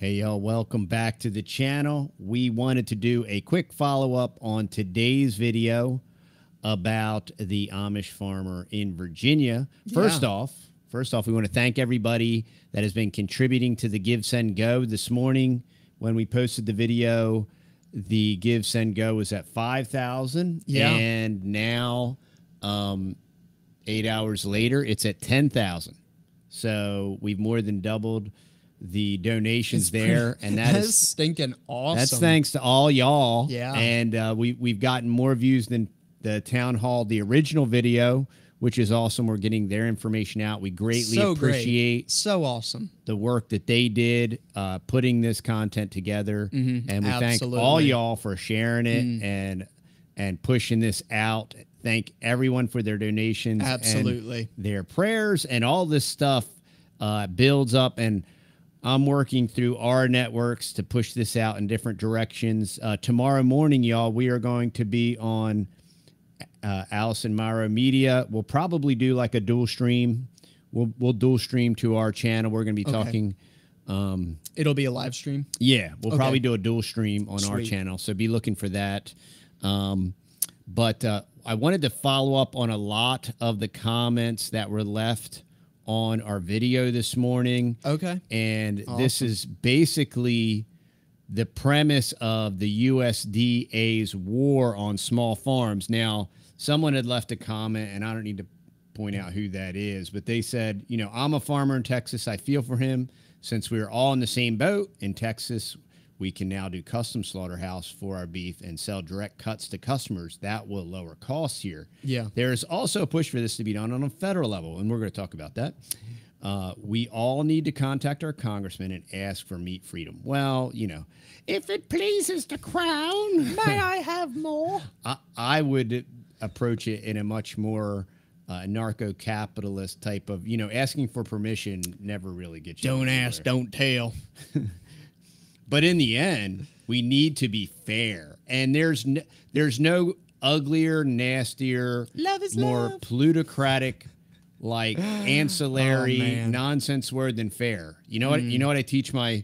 Hey, y'all, welcome back to the channel. We wanted to do a quick follow-up on today's video about the Amish farmer in Virginia. First off, we want to thank everybody that has been contributing to the Give, Send, Go. This morning, when we posted the video, the Give, Send, Go was at 5,000. Yeah. And now, 8 hours later, it's at 10,000. So we've more than doubled the donations there, and that's stinking awesome. That's thanks to all y'all. Yeah. And we've gotten more views than the town hall, the original video, which is awesome. We're getting their information out. We greatly appreciate so awesome the work that they did putting this content together. And we thank all y'all for sharing it and pushing this out. Thank everyone for their donations. Absolutely. And their prayers and all this stuff builds up, and I'm working through our networks to push this out in different directions. Tomorrow morning, y'all, we are going to be on Allison Myro Media. We'll probably do like a dual stream. We'll dual stream to our channel. We're going to be talking. It'll be a live stream? Yeah, we'll probably do a dual stream on our channel, so be looking for that. But I wanted to follow up on a lot of the comments that were left on our video this morning. Okay. And this is basically the premise of the USDA's war on small farms. Now, someone had left a comment, and I don't need to point out who that is, but they said, you know, I'm a farmer in Texas. I feel for him. Since we're all in the same boat in Texas, we can now do custom slaughterhouse for our beef and sell direct cuts to customers. That will lower costs here. Yeah. There's also a push for this to be done on a federal level, and we're going to talk about that. We all need to contact our congressman and ask for meat freedom. Well, you know, if it pleases the crown, may I have more? I would approach it in a much more narco-capitalist type of, you know, asking for permission never really gets you. Don't ask, don't tell. But in the end, we need to be fair. And there's no uglier, nastier, more plutocratic, like ancillary nonsense word than fair. You know what? You know what I teach my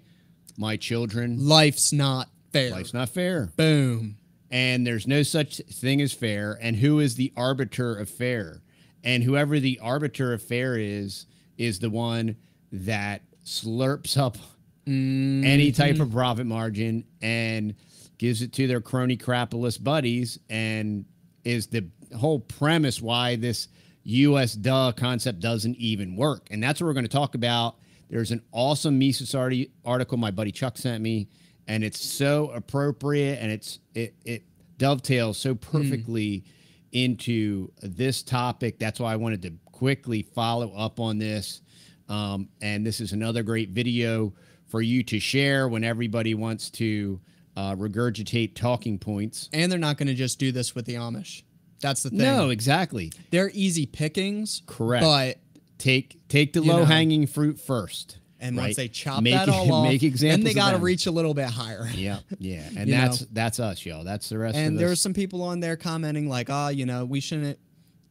children? Life's not fair. Life's not fair. Boom. And there's no such thing as fair. And who is the arbiter of fair? And whoever the arbiter of fair is the one that slurps up any type of profit margin and gives it to their crony capitalist buddies, and is the whole premise why this USDA concept doesn't even work. And that's what we're going to talk about. There's an awesome Mises article my buddy Chuck sent me, and it's so appropriate, and it dovetails so perfectly into this topic. That's why I wanted to quickly follow up on this. And this is another great video for you to share when everybody wants to regurgitate talking points. And they're not going to just do this with the Amish. That's the thing. No, exactly. They're easy pickings. Correct. But take the low-hanging fruit first. And once they chop that all off, then they got to reach a little bit higher. Yeah, yeah. And that's us, y'all. That's the rest of us. And there's some people on there commenting like, you know, we shouldn't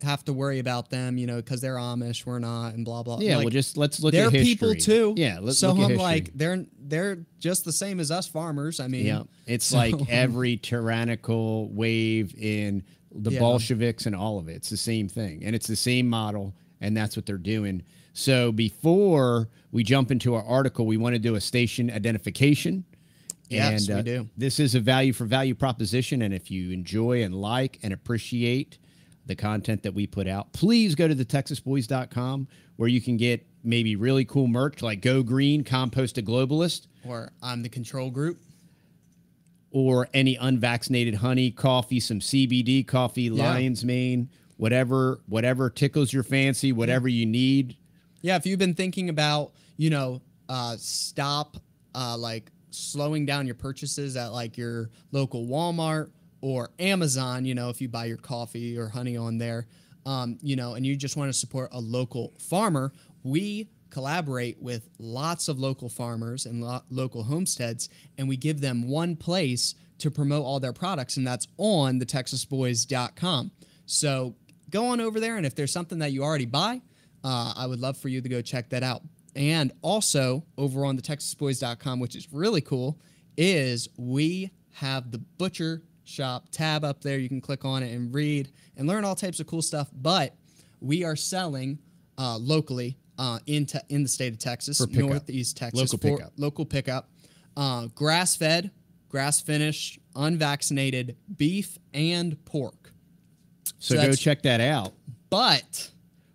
have to worry about them, you know, because they're Amish, we're not, and blah blah. Yeah, like, well, just let's look at history. They're people too. Yeah, let's so look at I'm history. like, they're just the same as us farmers. I mean, yeah, it's like every tyrannical wave in the Bolsheviks and all of it. It's the same thing, and it's the same model, and that's what they're doing. So before we jump into our article, we want to do a station identification. Yes, and, we do. This is a value for value proposition, and if you enjoy and like and appreciate the content that we put out, please go to TheTexasBoys.com, where you can get maybe really cool merch like Go Green, Compost a Globalist. Or I'm the Control Group. Or any unvaccinated honey, coffee, some CBD coffee, lion's mane, whatever tickles your fancy, whatever you need. Yeah, if you've been thinking about, you know, stop like slowing down your purchases at like your local Walmart or Amazon, you know, if you buy your coffee or honey on there, you know, and you just want to support a local farmer, we collaborate with lots of local farmers and local homesteads, and we give them one place to promote all their products, and that's on TheTexasBoys.com. So go on over there, and if there's something that you already buy, I would love for you to go check that out. And also over on the TexasBoys.com, which is really cool, is we have the butcher shop tab up there. You can click on it and read and learn all types of cool stuff. But we are selling locally in the state of Texas, Northeast Texas, local pickup, grass-fed, grass-finished, unvaccinated beef and pork. So go check that out. But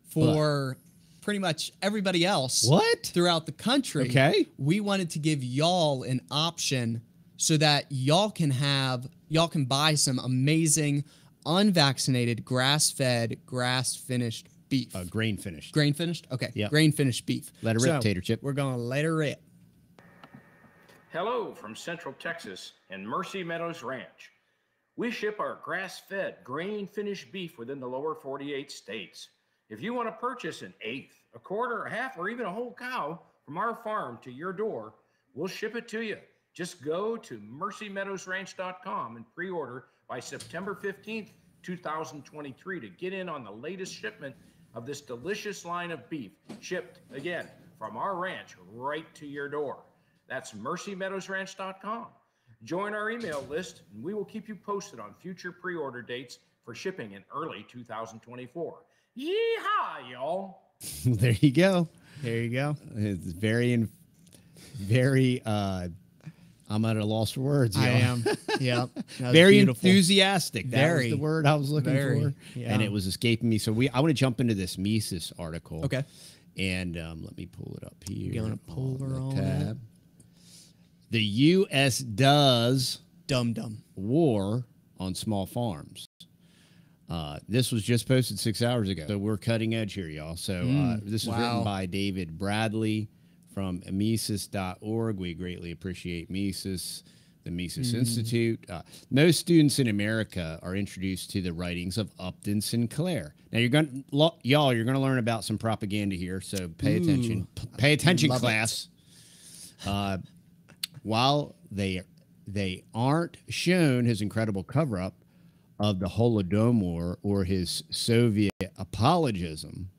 for pretty much everybody else throughout the country, we wanted to give y'all an option so that y'all can buy some amazing unvaccinated, grass-fed, grass-finished beef. Grain finished. Grain finished? Okay. Yep. Grain finished beef. Let her rip, Tater Chip. We're going to let her rip. Hello from Central Texas and Mercy Meadows Ranch. We ship our grass-fed, grain-finished beef within the lower 48 states. If you want to purchase an eighth, a quarter, a half, or even a whole cow from our farm to your door, we'll ship it to you. Just go to mercymeadowsranch.com and pre-order by September 15th, 2023 to get in on the latest shipment of this delicious line of beef, shipped, again, from our ranch right to your door. That's mercymeadowsranch.com. Join our email list, and we will keep you posted on future pre-order dates for shipping in early 2024. Yeehaw, y'all! There you go. There you go. It's very, I'm at a loss for words. I am. Yep. Very enthusiastic. That was the word I was looking for. Yeah. And it was escaping me. So I want to jump into this Mises article. Okay. And let me pull it up here. You're going to pull her on tab. The USDA'S war on small farms. This was just posted 6 hours ago. So we're cutting edge here, y'all. So this was written by David Bradley from Mises.org. We greatly appreciate Mises, the Mises Institute. Most students in America are introduced to the writings of Upton Sinclair. Now you're going to learn about some propaganda here, so pay attention. Pay attention, class. While they aren't shown his incredible cover-up of the Holodomor or his Soviet apologism,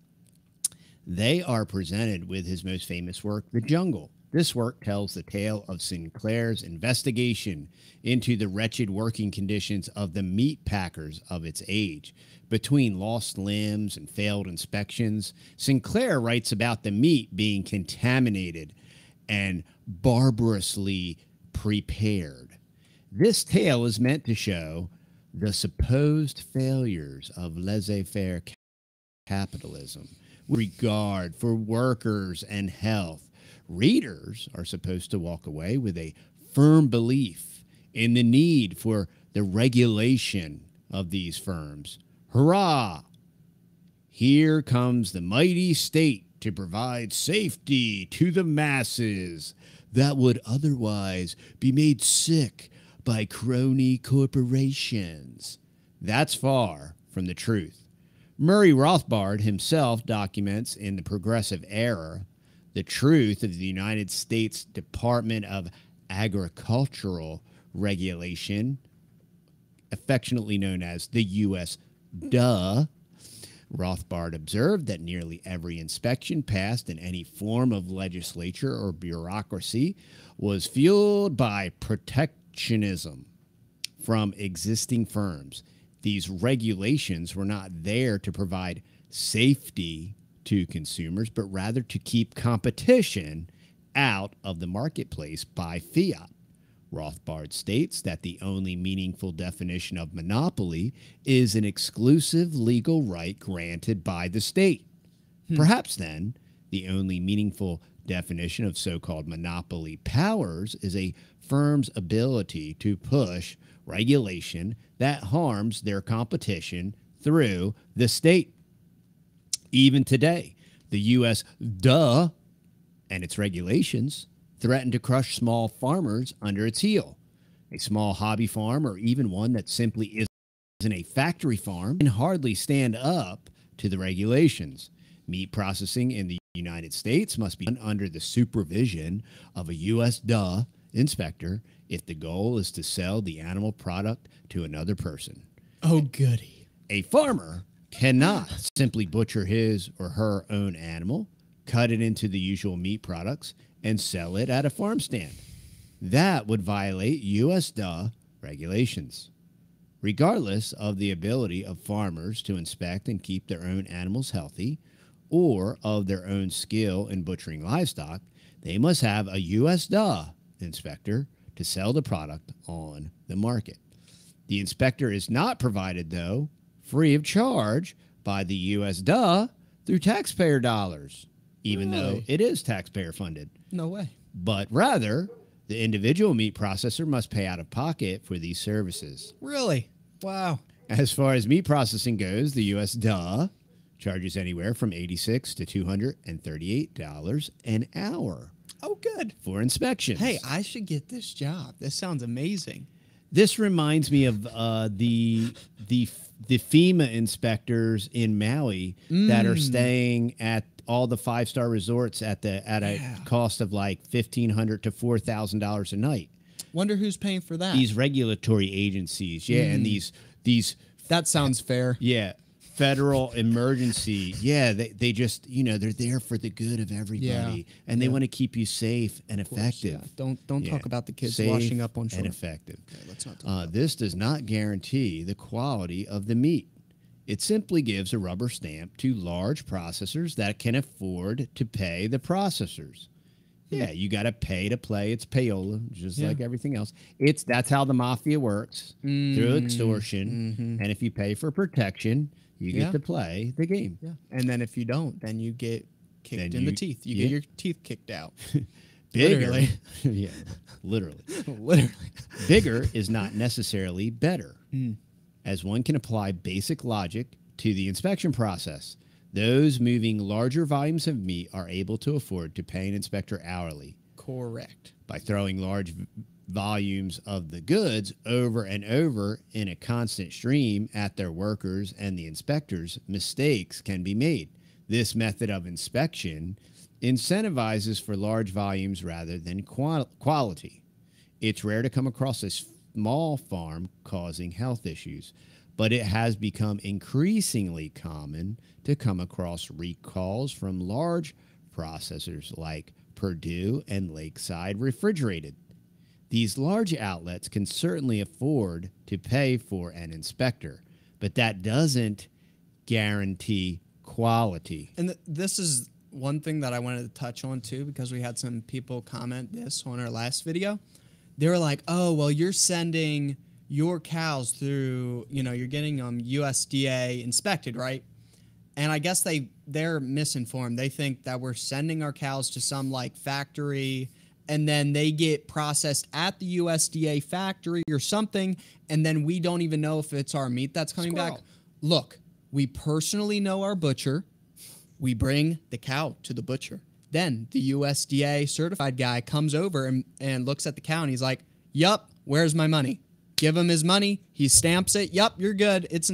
they are presented with his most famous work, The Jungle. This work tells the tale of Sinclair's investigation into the wretched working conditions of the meat packers of its age. Between lost limbs and failed inspections, Sinclair writes about the meat being contaminated and barbarously prepared. This tale is meant to show the supposed failures of laissez-faire capitalism with regard for workers and health. Readers are supposed to walk away with a firm belief in the need for the regulation of these firms. Hurrah! Here comes the mighty state to provide safety to the masses that would otherwise be made sick by crony corporations. That's far from the truth. Murray Rothbard himself documents in The Progressive Era the truth of the United States Department of Agricultural Regulation, affectionately known as the USDA. Rothbard observed that nearly every inspection passed in any form of legislature or bureaucracy was fueled by protectionism from existing firms. These regulations were not there to provide safety to consumers, but rather to keep competition out of the marketplace by fiat. Rothbard states that the only meaningful definition of monopoly is an exclusive legal right granted by the state. Perhaps then, the only meaningful definition of so-called monopoly powers is a firm's ability to push regulation that harms their competition through the state. Even today, the USDA and its regulations threaten to crush small farmers under its heel. A small hobby farm, or even one that simply isn't a factory farm, can hardly stand up to the regulations. Meat processing in the United States must be done under the supervision of a USDA inspector if the goal is to sell the animal product to another person. Oh, goody. A farmer cannot simply butcher his or her own animal, cut it into the usual meat products, and sell it at a farm stand. That would violate USDA regulations. Regardless of the ability of farmers to inspect and keep their own animals healthy or of their own skill in butchering livestock, they must have a USDA inspector to sell the product on the market. The inspector is not provided, though, free of charge by the USDA through taxpayer dollars, even though it is taxpayer funded. No way. But rather, the individual meat processor must pay out of pocket for these services. Really? Wow. As far as meat processing goes, the USDA charges anywhere from $86 to $238 an hour. Oh, good. For inspections. Hey, I should get this job. This sounds amazing. This reminds me of the FEMA inspectors in Maui that are staying at all the 5-star resorts at a cost of like $1,500 to $4,000 a night. Wonder who's paying for that. These regulatory agencies, and these that sounds fair. Yeah, federal emergency. Yeah, they just they're there for the good of everybody, and they want to keep you safe and effective. Yeah. Don't talk about the kids washing up on shore. And effective. Okay, let's not talk about this does not guarantee the quality of the meat. It simply gives a rubber stamp to large processors that can afford to pay the processors. Yeah, you got to pay to play. It's payola, just like everything else. That's how the mafia works, through extortion. And if you pay for protection, you get to play the game. Yeah. And then if you don't, then you get kicked in the teeth. You get your teeth kicked out. Bigger. Yeah, literally. Literally. Bigger is not necessarily better, as one can apply basic logic to the inspection process. Those moving larger volumes of meat are able to afford to pay an inspector hourly. Correct. By throwing large volumes of the goods over and over in a constant stream at their workers and the inspectors, mistakes can be made. This method of inspection incentivizes for large volumes rather than quality. It's rare to come across a small farm causing health issues, but it has become increasingly common to come across recalls from large processors like Purdue and Lakeside Refrigerated. These large outlets can certainly afford to pay for an inspector, but that doesn't guarantee quality. And this is one thing that I wanted to touch on too, because we had some people comment this on our last video. They were like, oh, well, you're sending your cows through, you're getting them USDA inspected, right? And I guess they're misinformed. They think that we're sending our cows to some like factory and then they get processed at the USDA factory or something, and then we don't even know if it's our meat that's coming back. Look, we personally know our butcher. We bring the cow to the butcher. Then the USDA certified guy comes over and looks at the cow and he's like, yup, where's my money? Give him his money. He stamps it. Yup, you're good. It's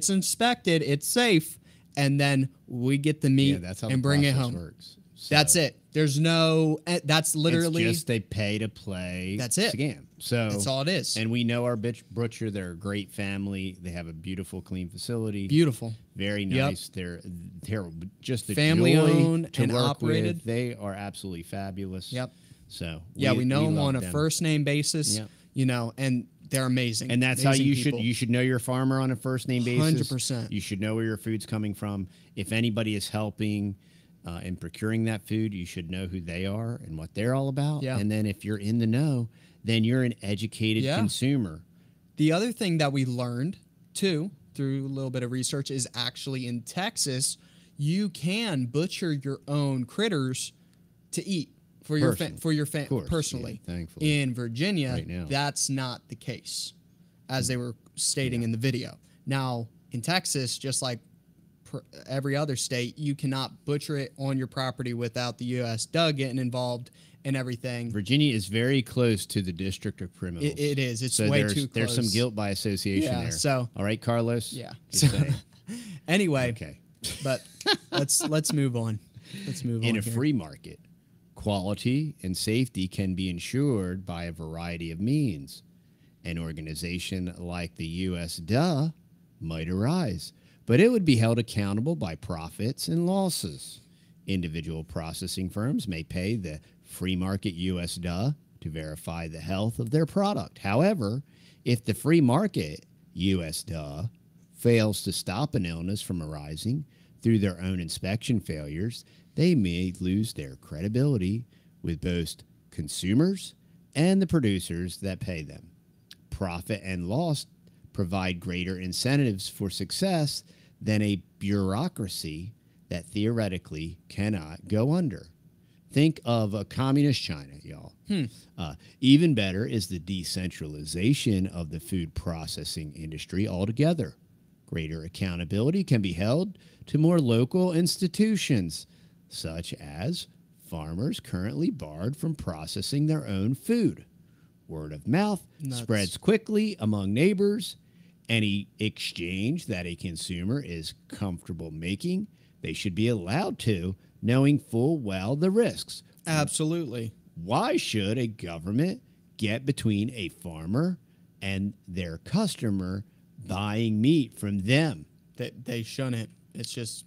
inspected. It's safe. And then we get the meat and bring it home. Works. So that's it. There's no, that's literally. It's just they pay to play. That's it. Scam. So that's all it is. And we know our butcher. They're a great family. They have a beautiful, clean facility. Beautiful. Very nice. Yep. They're just a family owned and operated. With. They are absolutely fabulous. Yep. So we know them on a first name basis. Yep. And they're amazing. And that's amazing how you should know your farmer on a first name basis. 100%. You should know where your food's coming from. If anybody is helping in procuring that food, you should know who they are and what they're all about. Yeah. And then if you're in the know, then you're an educated consumer. The other thing that we learned, too, through a little bit of research, is actually in Texas, you can butcher your own critters to eat for your personally. Yeah, thankfully. In Virginia, right now, that's not the case, as they were stating in the video. Now, in Texas, just like every other state, you cannot butcher it on your property without the USDA getting involved and everything. Virginia is very close to the District of Criminals. It is. It's way too close. There's some guilt by association there. So, all right, Carlos. Yeah. So, anyway, okay, but let's move on. Let's move on. In a free market, quality and safety can be ensured by a variety of means. An organization like the USDA might arise, but it would be held accountable by profits and losses. Individual processing firms may pay the free market USDA to verify the health of their product. However, if the free market USDA fails to stop an illness from arising through their own inspection failures, they may lose their credibility with both consumers and the producers that pay them. Profit and loss provide greater incentives for success than a bureaucracy that theoretically cannot go under. Think of a communist China, y'all. Even better is the decentralization of the food processing industry altogether. Greater accountability can be held to more local institutions, such as farmers currently barred from processing their own food. Word of mouth spreads quickly among neighbors. Any exchange that a consumer is comfortable making, they should be allowed to, knowing full well the risks. Absolutely. Why should a government get between a farmer and their customer buying meat from them? They shouldn't. It's just,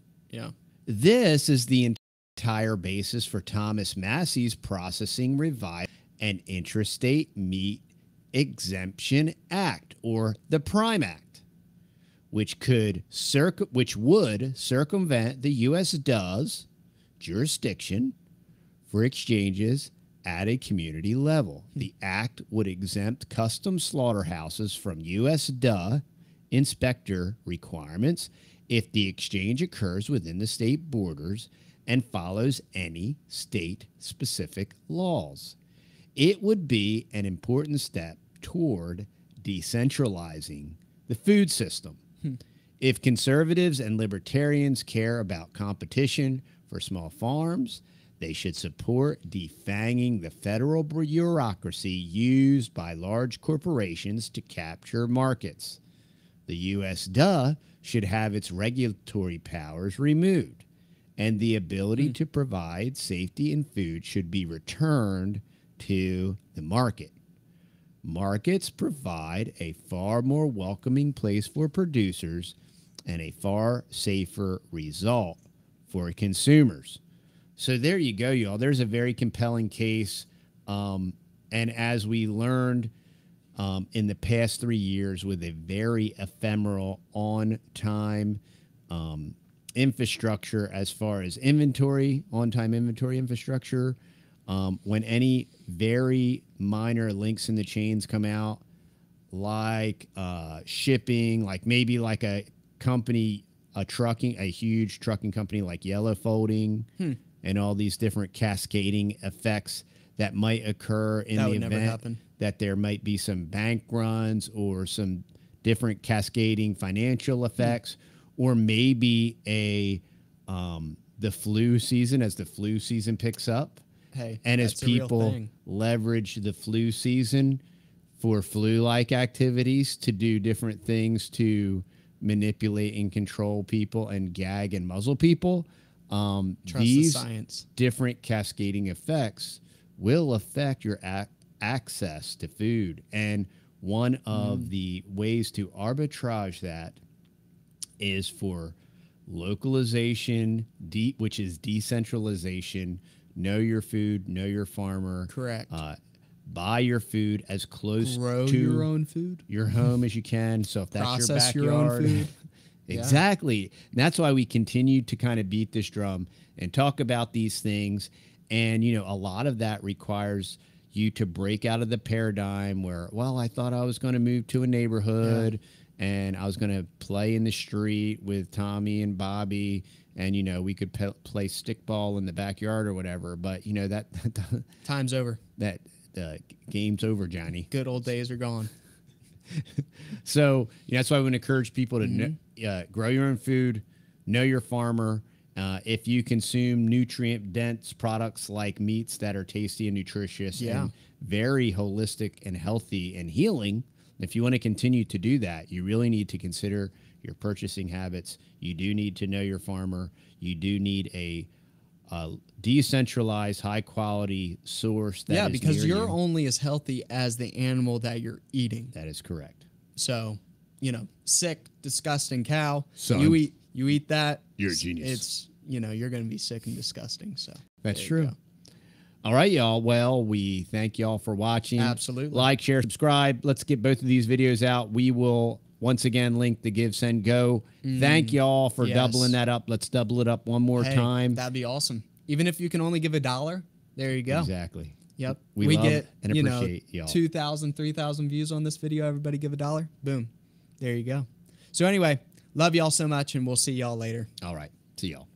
This is the entire basis for Thomas Massey's Processing Revival and Interstate Meat Exemption Act, or the Prime Act, which would circumvent the USDA'S jurisdiction for exchanges at a community level. The act would exempt custom slaughterhouses from USDA inspector requirements if the exchange occurs within the state borders and follows any state-specific laws. It would be an important step toward decentralizing the food system. If conservatives and libertarians care about competition for small farms, they should support defanging the federal bureaucracy used by large corporations to capture markets. The USDA should have its regulatory powers removed, and the ability to provide safety in food should be returned to the market. Markets provide a far more welcoming place for producers and a far safer result for consumers. So there you go, y'all. There's a very compelling case. And as we learned in the past 3 years with a very ephemeral on-time infrastructure as far as inventory, on-time inventory infrastructure, when any very minor links in the chains come out, like shipping, like maybe like a company, a huge trucking company like Yellow Folding, and all these different cascading effects that might occur in the event that there might be some bank runs or some different cascading financial effects, or maybe the flu season, as the flu season picks up. Hey, and as people leverage the flu season for flu-like activities to do different things to manipulate and control people and gag and muzzle people, these different cascading effects will affect your access to food. And one of the ways to arbitrage that is for localization, which is decentralization. Know your food, know your farmer. Correct. Buy your food as close to your own food, your home as you can. So if that's process your backyard, your own food. Exactly. And that's why we continue to kind of beat this drum and talk about these things. And, a lot of that requires you to break out of the paradigm where, well, I thought I was going to move to a neighborhood and I was going to play in the street with Tommy and Bobby, and, we could play stickball in the backyard or whatever. But, that time's over. That game's over, Johnny. Good old days are gone. So that's why I would encourage people to grow your own food, know your farmer. If you consume nutrient-dense products like meats that are tasty and nutritious and very holistic and healthy and healing, if you want to continue to do that, you really need to consider your purchasing habits. You do need to know your farmer. You do need a decentralized, high-quality source. That is because near you're you. Only as healthy as the animal that you're eating. That is correct. So, sick, disgusting cow. Son, you eat that. You're a genius. It's you know, you're going to be sick and disgusting. So That's there you true. go. All right, y'all. Well, we thank y'all for watching. Absolutely. Like, share, subscribe. Let's get both of these videos out. We will once again link the Give, Send, Go. Thank y'all for doubling that up. Let's double it up one more time. That'd be awesome. Even if you can only give $1, there you go. Exactly. Yep. We love get, and appreciate y'all. 2,000, 3,000 views on this video. Everybody give $1. Boom. There you go. So anyway, love y'all so much, and we'll see y'all later. All right. See y'all.